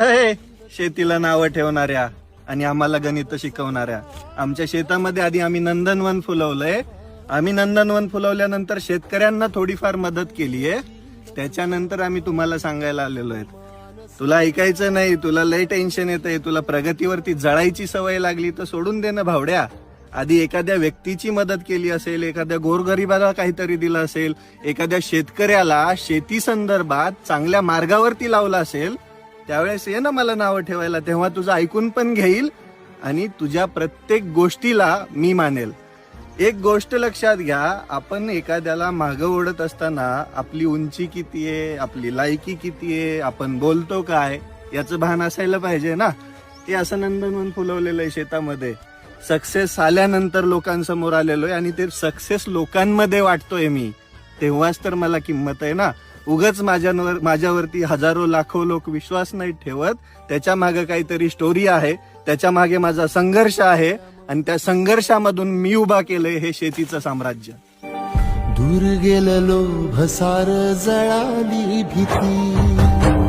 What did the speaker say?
अय, शेतीला नावं ठेवणाऱ्या आणि आम्हाला गणित शिकवणाऱ्या, आमच्या शेतामध्ये आधी आम्ही नंदनवन फुलवलंय. आम्ही नंदनवन फुलवल्यानंतर शेतकऱ्यांना थोडीफार मदत केलीये. त्याच्यानंतर आम्ही तुम्हाला सांगायला आलेलो आहे. तुला ऐकायचं नाही, तुला लय टेन्शन येतंय, तुला प्रगतीवरती जळायची सवय लागली तर सोडून दे ना भावड्या. आधी एखाद्या व्यक्तीची मदत केली असेल, एखाद्या गोरगरिबाला काहीतरी दिलं असेल, एखाद्या शेतकऱ्याला शेती संदर्भात चांगल्या मार्गावरती लावलं असेल, त्यावेळेस ये ना मला नावं ठेवायला. तेव्हा तुझं ऐकून पण घेईल आणि तुझ्या प्रत्येक गोष्टीला मी मानेल. एक गोष्ट लक्षात घ्या, आपण एखाद्याला मागं ओढत असताना आपली उंची किती आहे, आपली लायकी किती आहे, आपण बोलतो काय, याचं भान असायला पाहिजे ना. हे असं नंदनवन फुलवलेलं आहे शेतामध्ये. सक्सेस आल्यानंतर लोकांसमोर आलेलो आहे आणि ते सक्सेस लोकांमध्ये वाटतोय मी, तेव्हाच तर मला किंमत आहे ना. उगाच माझ्यावरती हजारो लाखो लोक विश्वास नाही ठेवत. त्याच्या मागे काहीतरी स्टोरी आहे, त्याच्या मागे माझा संघर्ष आहे आणि त्या संघर्षामधून मी उभा केलंय हे शेतीचं साम्राज्य. दूर गेलं लोभ सार जळाली भीती.